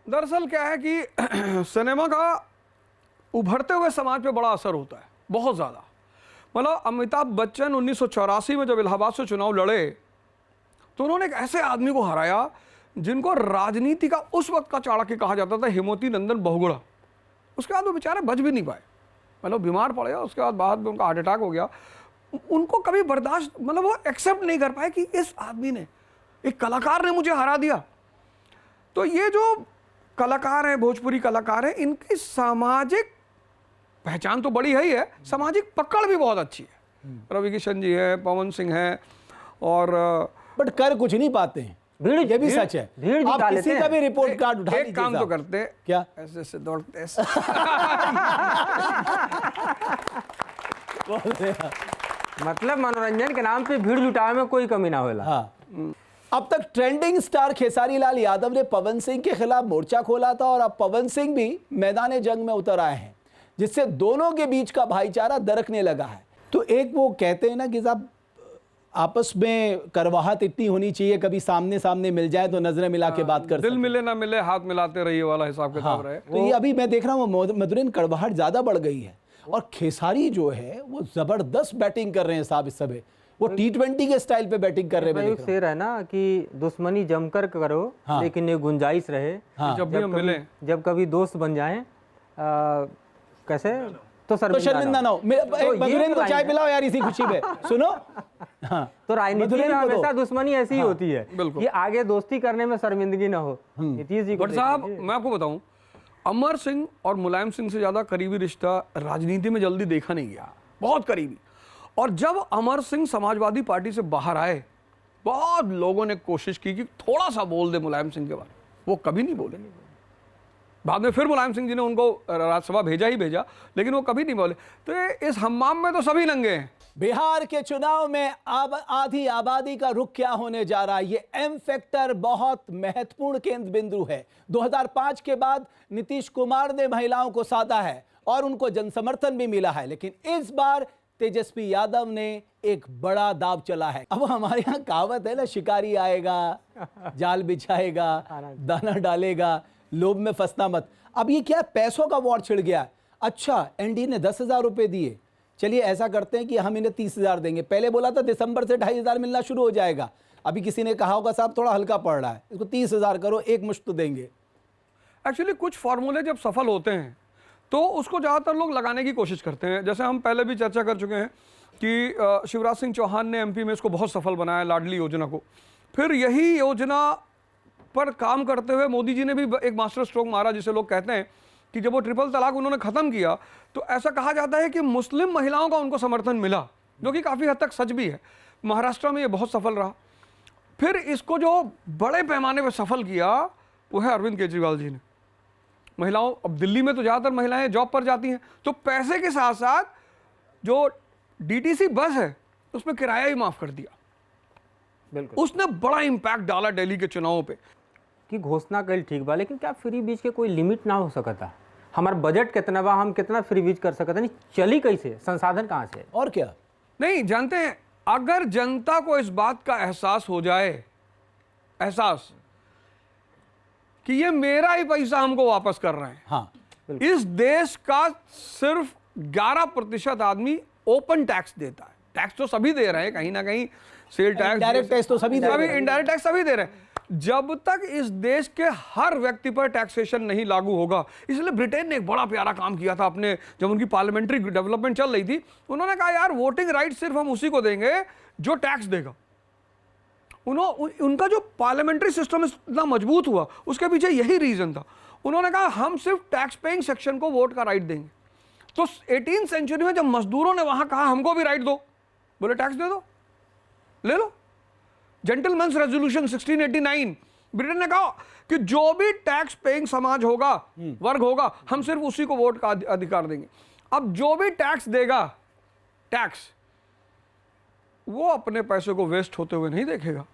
दरअसल क्या है कि सिनेमा का उभरते हुए समाज पे बड़ा असर होता है, बहुत ज़्यादा। मतलब अमिताभ बच्चन 1984 में जब इलाहाबाद से चुनाव लड़े तो उन्होंने एक ऐसे आदमी को हराया जिनको राजनीति का उस वक्त का चाणक्य कहा जाता था, हेमवती नंदन बहुगुणा। उसके बाद वो बेचारे बच भी नहीं पाए, मतलब बीमार पड़ गया, उसके बाद में उनका हार्ट अटैक हो गया। उनको कभी बर्दाश्त, मतलब वो एक्सेप्ट नहीं कर पाए कि इस आदमी ने, एक कलाकार ने मुझे हरा दिया। तो ये जो कलाकार हैं, भोजपुरी कलाकार हैं, इनकी सामाजिक पहचान तो बड़ी है ही है, सामाजिक पकड़ भी बहुत अच्छी है। रवि किशन जी है, पवन सिंह है, और बट कर कुछ नहीं पाते हैं। भीड़, ये भी सच है। आप किसी का भी रिपोर्ट कार्ड उठा लीजिए, एक काम तो करते हैं, क्या ऐसे ऐसे दौड़ते मतलब मनोरंजन के नाम पे भीड़ जुटावे में कोई कमी ना होला। हाँ। अब तक ट्रेंडिंग स्टार खेसारी लाल यादव ने पवन सिंह के खिलाफ मोर्चा खोला था और अब पवन सिंह भी मैदान जंग में उतर आए हैं, जिससे दोनों के बीच का भाईचारा दरकने लगा है। तो एक वो कहते हैं ना कि साहब आपस में करवाहट इतनी होनी चाहिए, कभी सामने सामने मिल जाए तो नजरें मिला के बात कर दिल मिले ना मिले हाथ मिलाते रहिए वाला हिसाब किताब रहे। तो ये अभी मैं देख रहा हूँ मधुरन कड़वाहट ज्यादा बढ़ गई है और खेसारी जो है वो जबरदस्त बैटिंग कर रहे हैं साहब। इस समय वो T20 के स्टाइल पे बैटिंग कर रहे हैं। शेर है ना कि दुश्मनी जमकर करो, लेकिन ये गुंजाइश रहे जब भी हम मिले, जब कभी दोस्त बन जाएं, कैसे तो शर्मिंदा ना हो। मधुरेन को चाय पिलाओ यार इसी खुशी में, सुनो। हाँ, तो राजनीति में हमेशा दुश्मनी ऐसी ही होती है कि आगे दोस्ती करने में शर्मिंदगी ना हो। नीतीश जी को बट साहब मैं आपको बताऊं, अमर सिंह और मुलायम सिंह से ज्यादा करीबी रिश्ता राजनीति में जल्दी देखा नहीं गया, बहुत करीबी। और जब अमर सिंह समाजवादी पार्टी से बाहर आए, बहुत लोगों ने कोशिश की कि थोड़ा सा बोल दे मुलायम सिंह के बारे में, वो कभी नहीं बोले। बाद में फिर मुलायम सिंह जी ने उनको राज्यसभा भेजा ही भेजा, लेकिन वो कभी नहीं बोले। तो इस हम्माम में तो सभी नंगे हैं। बिहार के चुनाव में अब आधी आबादी का रुख क्या होने जा रहा है, ये एम फैक्टर बहुत महत्वपूर्ण केंद्र बिंदु है। 2005 के बाद नीतीश कुमार ने महिलाओं को साधा है और उनको जनसमर्थन भी मिला है, लेकिन इस बार तेजस्वी यादव ने एक बड़ा दाव चला है। अब हमारे यहाँ कहावत है ना, शिकारी आएगा, जाल बिछाएगा, दाना डालेगा, लोभ में फंसना मत। अब ये क्या पैसों का वॉर छिड़ गया। अच्छा, एनडीए ने 10,000 रुपए दिए, चलिए ऐसा करते हैं कि हम इन्हें 30,000 देंगे। पहले बोला था दिसंबर से 2,500 मिलना शुरू हो जाएगा। अभी किसी ने कहा होगा साहब थोड़ा हल्का पड़ रहा है, इसको 30,000 करो, एक मुश्त तो देंगे। एक्चुअली कुछ फार्मूले जब सफल होते हैं तो उसको ज़्यादातर लोग लगाने की कोशिश करते हैं। जैसे हम पहले भी चर्चा कर चुके हैं कि शिवराज सिंह चौहान ने एमपी में इसको बहुत सफल बनाया, लाडली योजना को। फिर यही योजना पर काम करते हुए मोदी जी ने भी एक मास्टर स्ट्रोक मारा, जिसे लोग कहते हैं कि जब वो ट्रिपल तलाक उन्होंने ख़त्म किया तो ऐसा कहा जाता है कि मुस्लिम महिलाओं का उनको समर्थन मिला, जो कि काफ़ी हद तक सच भी है। महाराष्ट्र में ये बहुत सफल रहा। फिर इसको जो बड़े पैमाने पर सफल किया वो है अरविंद केजरीवाल जी ने। महिलाओं, अब दिल्ली में तो ज़्यादातर महिलाएं जॉब पर जाती हैं, तो पैसे के साथ साथ जो डीटीसी बस है उसमें किराया ही माफ़ कर दिया। बिल्कुल, उसने बड़ा इम्पैक्ट डाला दिल्ली के चुनावों पे। कि घोषणा कल ठीक बा, लेकिन क्या फ्री बीज के कोई लिमिट ना हो सकता? हमारा बजट कितना बा, हम कितना फ्री बीज कर सकते नहीं, चली कैसे, संसाधन कहाँ से? और क्या नहीं जानते हैं, अगर जनता को इस बात का एहसास हो जाए, एहसास कि ये मेरा ही पैसा हमको वापस कर रहे हैं। हाँ, इस देश का सिर्फ 11% आदमी ओपन टैक्स देता है। टैक्स तो सभी दे रहे हैं, कहीं ना कहीं सेल टैक्स, डायरेक्ट टैक्स तो सभी दे रहे हैं, इनडायरेक्ट टैक्स सभी दे रहे हैं। जब तक इस देश के हर व्यक्ति पर टैक्सेशन नहीं लागू होगा, इसलिए ब्रिटेन ने एक बड़ा प्यारा काम किया था अपने, जब उनकी पार्लियामेंट्री डेवलपमेंट चल रही थी, उन्होंने कहा यार वोटिंग राइट सिर्फ हम उसी को देंगे जो टैक्स देगा। उनका जो पार्लियामेंट्री सिस्टम इतना मजबूत हुआ, उसके पीछे यही रीजन था। उन्होंने कहा हम सिर्फ टैक्स पेइंग सेक्शन को वोट का राइट देंगे। तो 18वीं सेंचुरी में जब मजदूरों ने वहां कहा हमको भी राइट दो, बोले टैक्स दे दो, ले लो। जेंटलमैन्स रेजोल्यूशन 1689, ब्रिटेन ने कहा कि जो भी टैक्स पेइंग समाज होगा, वर्ग होगा, हम सिर्फ उसी को वोट का अधिकार देंगे। अब जो भी टैक्स देगा, टैक्स, वो अपने पैसे को वेस्ट होते हुए नहीं देखेगा।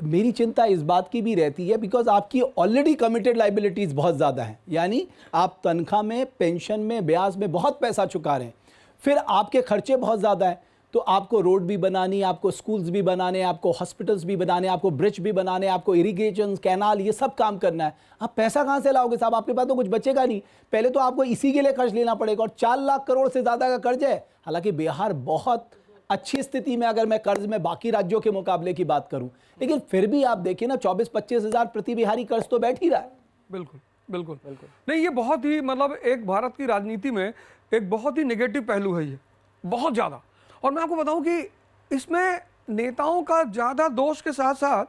मेरी चिंता इस बात की भी रहती है बिकॉज आपकी ऑलरेडी कमिटेड लाइबिलिटीज बहुत ज़्यादा हैं, यानी आप तनख्वाह में, पेंशन में, ब्याज में बहुत पैसा चुका रहे हैं, फिर आपके खर्चे बहुत ज़्यादा हैं। तो आपको रोड भी बनानी, आपको स्कूल्स भी बनाने, आपको हॉस्पिटल्स भी बनाने, आपको ब्रिज भी बनाने, आपको इरिगेशन, कैनाल, ये सब काम करना है। आप पैसा कहां से लाओगे साहब? आपके पास तो कुछ बचेगा नहीं। पहले तो आपको इसी के लिए कर्ज लेना पड़ेगा, और 4 लाख करोड़ से ज्यादा का कर्ज है। हालांकि बिहार बहुत अच्छी स्थिति में, अगर मैं कर्ज में बाकी राज्यों के मुकाबले की बात करूं, लेकिन फिर भी आप देखिए ना, 24-25 हजार प्रति बिहारी कर्ज तो बैठ ही रहा है। बिल्कुल बिल्कुल बिल्कुल नहीं, ये बहुत ही मतलब एक भारत की राजनीति में एक बहुत ही नेगेटिव पहलू है ये, बहुत ज़्यादा। और मैं आपको बताऊं कि इसमें नेताओं का ज़्यादा दोष के साथ साथ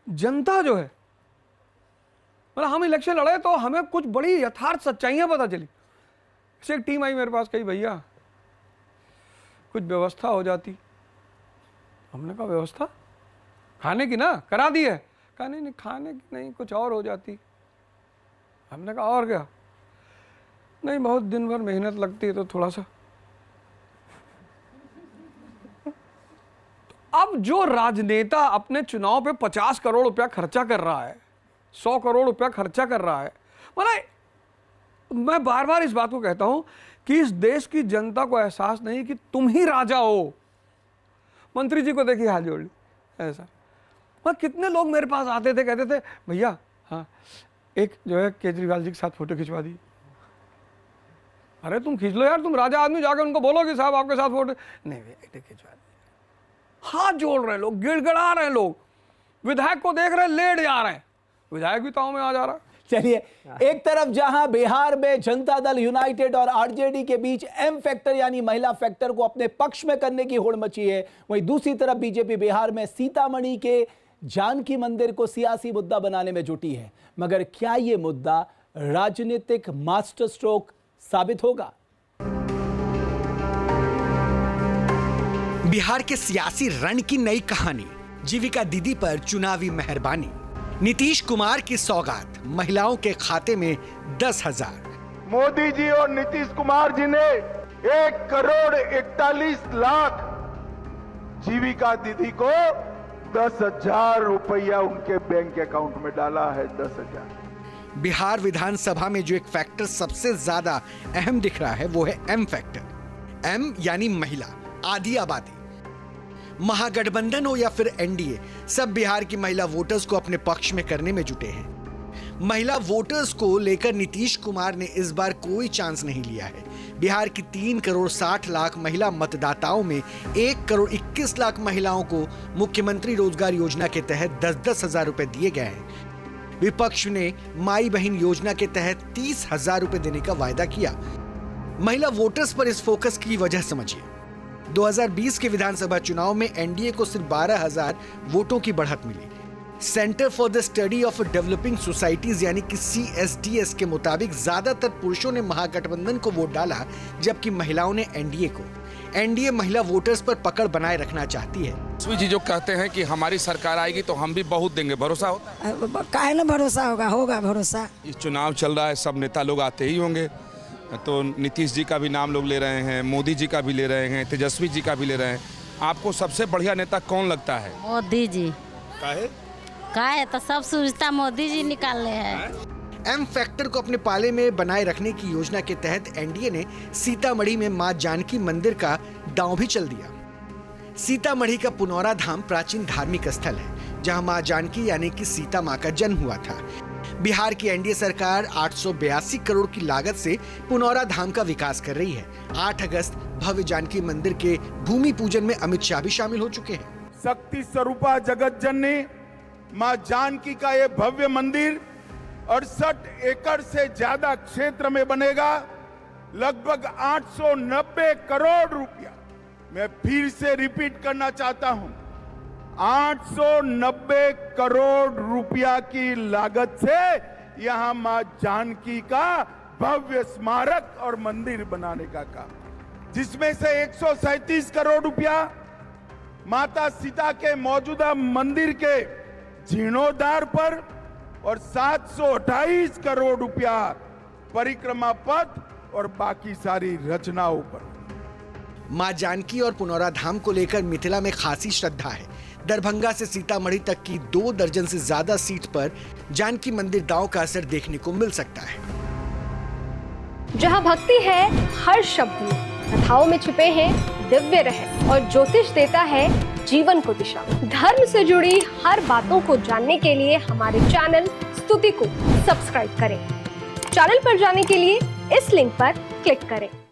जनता जो है, मतलब हम इलेक्शन लड़े तो हमें कुछ बड़ी यथार्थ सच्चाइयां पता चली। जैसे एक टीम आई मेरे पास, कही भैया कुछ व्यवस्था हो जाती। हमने कहा व्यवस्था खाने की ना करा दी है। कहा नहीं नहीं खाने की नहीं, कुछ और हो जाती। हमने कहा और क्या? नहीं बहुत दिन भर मेहनत लगती है तो थोड़ा सा। अब जो राजनेता अपने चुनाव पे 50 करोड़ रुपया खर्चा कर रहा है, 100 करोड़ रुपया खर्चा कर रहा है, मतलब मैं बार बार इस बात को कहता हूं कि इस देश की जनता को एहसास नहीं कि तुम ही राजा हो। मंत्री जी को देखिए हाथ जोड़ ली ऐसा। मतलब कितने लोग मेरे पास आते थे, कहते थे भैया हाँ एक जो है केजरीवाल जी के साथ फोटो खिंचवा दी। अरे तुम खींच लो यार, तुम राजा आदमी, जाकर उनको बोलो कि साहब आपके साथ फोटो। नहीं भैया खिंचवा दी। हाथ जोड़ रहे हैं लोग, गिड़गड़ा रहे हैं लोग, विधायक को देख रहे हैं लेट जा रहे हैं, विधायक भी ताव में आ जा रहा है। चलिए, एक तरफ जहां बिहार में जनता दल यूनाइटेड और आरजेडी के बीच एम फैक्टर यानी महिला फैक्टर को अपने पक्ष में करने की होड़ मची है, वहीं दूसरी तरफ बीजेपी बिहार में सीतामढ़ी के जानकी मंदिर को सियासी मुद्दा बनाने में जुटी है। मगर क्या यह मुद्दा राजनीतिक मास्टर स्ट्रोक साबित होगा? बिहार के सियासी रण की नई कहानी, जीविका दीदी पर चुनावी मेहरबानी, नीतीश कुमार की सौगात, महिलाओं के खाते में 10,000। मोदी जी और नीतीश कुमार जी ने 1,41,00,000 जीविका दीदी को 10,000 रुपया उनके बैंक अकाउंट में डाला है। 10,000। बिहार विधानसभा में जो एक फैक्टर सबसे ज्यादा अहम दिख रहा है वो है एम फैक्टर। एम यानी महिला, आधी आबादी। महागठबंधन हो या फिर एनडीए, सब बिहार की महिला वोटर्स को अपने पक्ष में करने में जुटे हैं। महिला वोटर्स को लेकर नीतीश कुमार ने इस बार कोई चांस नहीं लिया है। बिहार की 3,60,00,000 महिला मतदाताओं में 1,21,00,000 महिलाओं को मुख्यमंत्री रोजगार योजना के तहत 10,000 रुपए दिए गए हैं। विपक्ष ने माई बहन योजना के तहत 30,000 रुपए देने का वायदा किया। महिला वोटर्स पर इस फोकस की वजह समझिए। 2020 के विधानसभा चुनाव में एनडीए को सिर्फ 12,000 वोटों की बढ़त मिली। Centre for the study of developing societies यानी कि CSDS के मुताबिक ज्यादातर पुरुषों ने महागठबंधन को वोट डाला, जबकि महिलाओं ने एनडीए को। एनडीए महिला वोटर्स पर पकड़ बनाए रखना चाहती है। सुई जी जो कहते हैं कि हमारी सरकार आएगी तो हम भी बहुत देंगे, भरोसा होता है? काहे ना भरोसा होगा भरोसा। इस चुनाव चल रहा है, सब नेता लोग आते ही होंगे, तो नीतीश जी का भी नाम लोग ले रहे हैं, मोदी जी का भी ले रहे हैं, तेजस्वी जी का भी ले रहे हैं। आपको सबसे बढ़िया नेता कौन लगता है? मोदी जी। काहे तो सब सुविधा मोदी जी निकाले हैं। एम फैक्टर को अपने पाले में बनाए रखने की योजना के तहत एनडीए ने सीतामढ़ी में मां जानकी मंदिर का दांव भी चल दिया। सीतामढ़ी का पुनौरा धाम प्राचीन धार्मिक स्थल है, जहां मां जानकी यानी कि सीता मां का जन्म हुआ था। बिहार की एनडीए सरकार 882 करोड़ की लागत से पुनौरा धाम का विकास कर रही है। 8 अगस्त भव्य जानकी मंदिर के भूमि पूजन में अमित शाह भी शामिल हो चुके हैं। शक्ति स्वरूपा जगत जननी मां जानकी का ये भव्य मंदिर 68 एकड़ से ज्यादा क्षेत्र में बनेगा। लगभग 890 करोड़ रुपया, मैं फिर से रिपीट करना चाहता हूं, 890 करोड़ रुपया की लागत से यहां मां जानकी का भव्य स्मारक और मंदिर बनाने का काम, जिसमें से 137 करोड़ रुपया माता सीता के मौजूदा मंदिर के जीर्णोद्धार पर और 728 करोड़ रुपया परिक्रमा पथ और बाकी सारी रचनाओं पर। मां जानकी और पुनौरा धाम को लेकर मिथिला में खासी श्रद्धा है। दरभंगा से सीतामढ़ी तक की 2 दर्जन से ज्यादा सीट पर जानकी मंदिर दांव का असर देखने को मिल सकता है। जहां भक्ति है हर शब्द में, कथाओं में छुपे हैं दिव्य रहस्य और ज्योतिष देता है जीवन को दिशा। धर्म से जुड़ी हर बातों को जानने के लिए हमारे चैनल स्तुति को सब्सक्राइब करें। चैनल पर जाने के लिए इस लिंक पर क्लिक करें।